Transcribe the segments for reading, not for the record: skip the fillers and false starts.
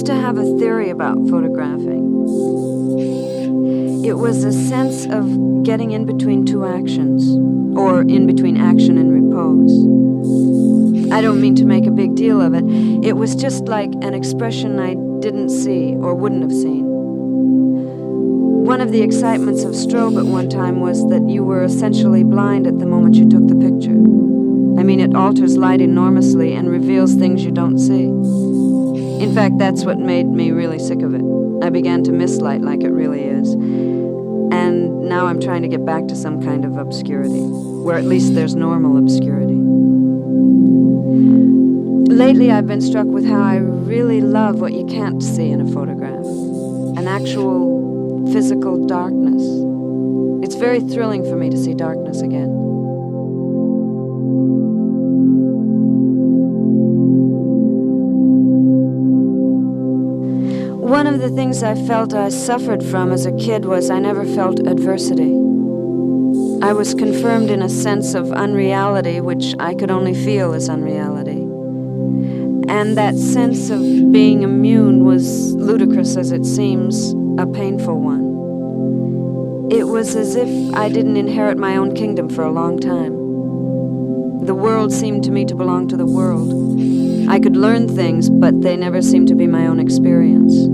used to have a theory about photographing. It was a sense of getting in between two actions, or in between action and repose. I don't mean to make a big deal of it. It was just like an expression I didn't see or wouldn't have seen. One of the excitements of strobe at one time was that you were essentially blind at the moment you took the picture. I mean, it alters light enormously and reveals things you don't see. In fact, that's what made me really sick of it. I began to miss light like it really is. And now I'm trying to get back to some kind of obscurity, where at least there's normal obscurity. Lately, I've been struck with how I really love what you can't see in a photograph. An actual physical darkness. It's very thrilling for me to see darkness again. One of the things I felt I suffered from as a kid was I never felt adversity. I was confirmed in a sense of unreality, which I could only feel as unreality. And that sense of being immune was, ludicrous as it seems, a painful one. It was as if I didn't inherit my own kingdom for a long time. The world seemed to me to belong to the world. I could learn things, but they never seemed to be my own experience.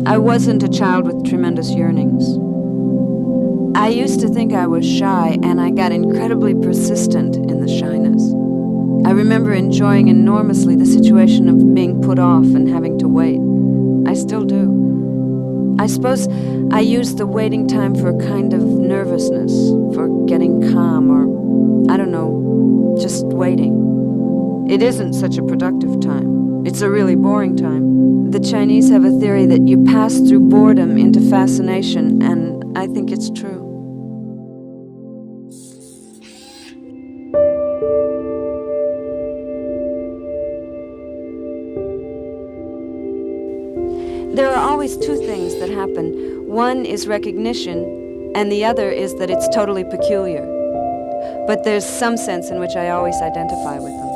I wasn't a child with tremendous yearnings. I used to think I was shy, and I got incredibly persistent in the shyness. I remember enjoying enormously the situation of being put off and having to wait. I still do. I suppose I use the waiting time for a kind of nervousness, for getting calm, or, I don't know, just waiting. It isn't such a productive time. It's a really boring time. The Chinese have a theory that you pass through boredom into fascination, and I think it's true. There are always two things that happen. One is recognition, and the other is that it's totally peculiar. But there's some sense in which I always identify with them.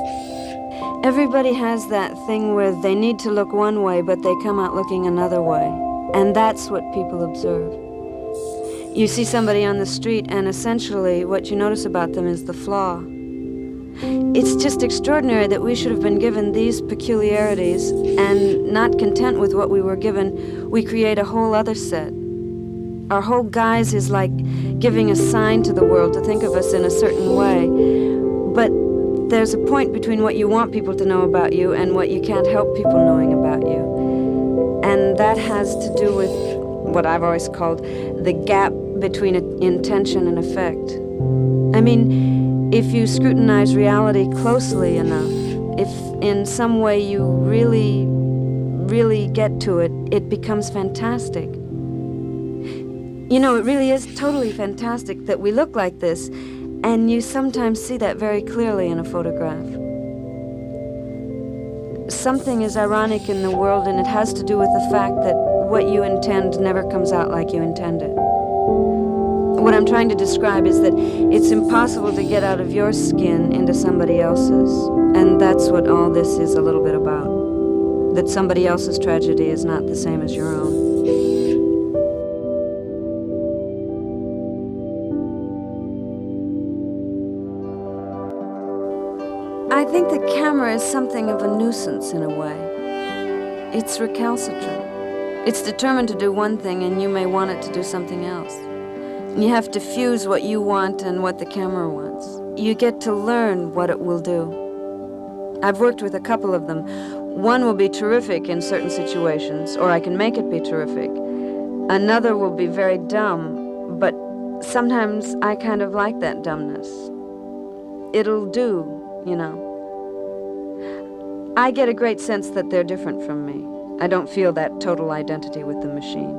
Everybody has that thing where they need to look one way, but they come out looking another way. And that's what people observe. You see somebody on the street, and essentially what you notice about them is the flaw. It's just extraordinary that we should have been given these peculiarities, and not content with what we were given, we create a whole other set. Our whole guise is like giving a sign to the world to think of us in a certain way. But there's a point between what you want people to know about you and what you can't help people knowing about you. And that has to do with what I've always called the gap between intention and effect. I mean, if you scrutinize reality closely enough, if in some way you really get to it, it becomes fantastic. You know, it really is totally fantastic that we look like this, and you sometimes see that very clearly in a photograph. Something is ironic in the world, and it has to do with the fact that what you intend never comes out like you intend it. What I'm trying to describe is that it's impossible to get out of your skin into somebody else's, and that's what all this is a little bit about. That somebody else's tragedy is not the same as your own. I think the camera is something of a nuisance in a way. It's recalcitrant. It's determined to do one thing, and you may want it to do something else. You have to fuse what you want and what the camera wants. You get to learn what it will do. I've worked with a couple of them. One will be terrific in certain situations, or I can make it be terrific. Another will be very dumb, but sometimes I kind of like that dumbness. It'll do, you know. I get a great sense that they're different from me. I don't feel that total identity with the machine.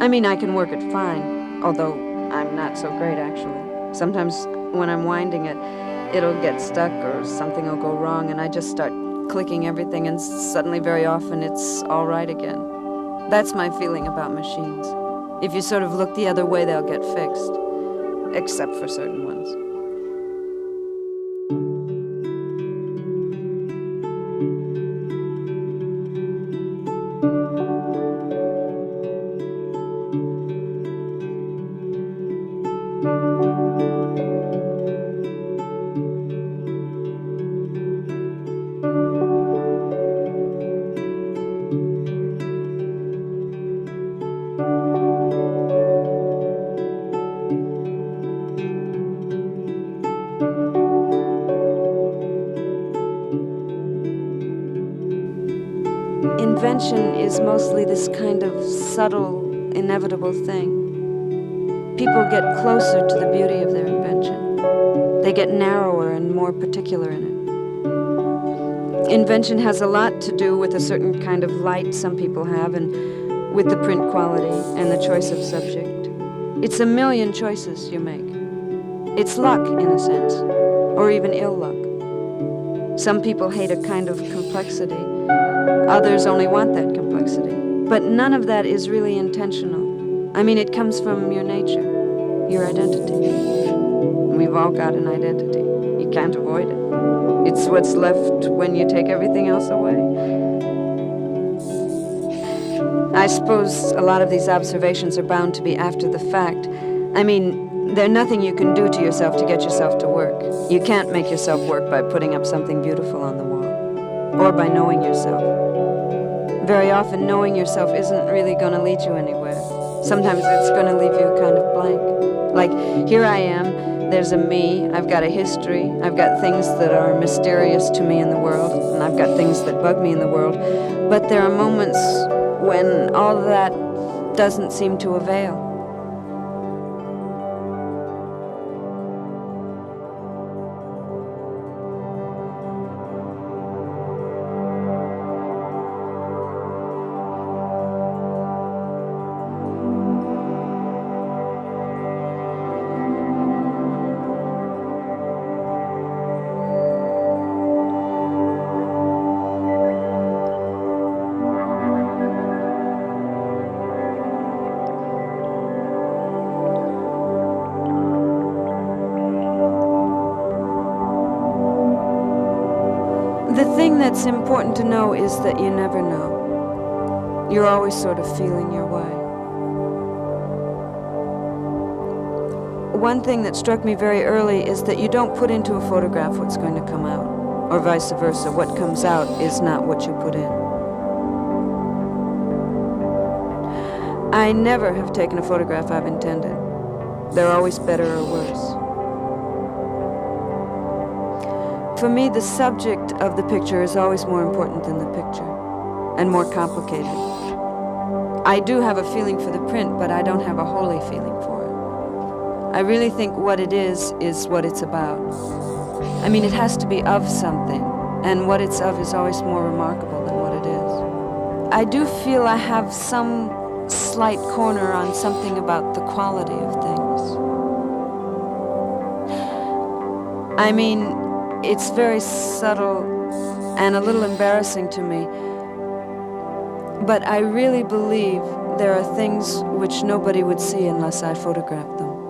I mean, I can work it fine, although I'm not so great, actually. Sometimes when I'm winding it, it'll get stuck or something will go wrong, and I just start clicking everything, and suddenly very often it's all right again. That's my feeling about machines. If you sort of look the other way, they'll get fixed, except for certain ones. invention is mostly this kind of subtle, inevitable thing. People get closer to the beauty of their invention. They get narrower and more particular in it. Invention has a lot to do with a certain kind of light some people have, and with the print quality and the choice of subject. It's a million choices you make. It's luck, in a sense, or even ill luck. Some people hate a kind of complexity. Others only want that complexity. But none of that is really intentional. I mean, it comes from your nature, your identity. We've all got an identity. You can't avoid it. It's what's left when you take everything else away. I suppose a lot of these observations are bound to be after the fact. I mean, there's nothing you can do to yourself to get yourself to work. You can't make yourself work by putting up something beautiful on the wall, or by knowing yourself. Very often, knowing yourself isn't really going to lead you anywhere. Sometimes it's going to leave you kind of blank. Like, here I am, there's a me, I've got a history, I've got things that are mysterious to me in the world, and I've got things that bug me in the world. But there are moments when all of that doesn't seem to avail. The thing that's important to know is that you never know. You're always sort of feeling your way. One thing that struck me very early is that you don't put into a photograph what's going to come out, or vice versa. What comes out is not what you put in. I never have taken a photograph I've intended. They're always better or worse. For me, the subject of the picture is always more important than the picture, and more complicated. I do have a feeling for the print, but I don't have a holy feeling for it. I really think what it is what it's about. I mean, it has to be of something, and what it's of is always more remarkable than what it is. I do feel I have some slight corner on something about the quality of things. I mean, it's very subtle and a little embarrassing to me, but I really believe there are things which nobody would see unless I photographed them.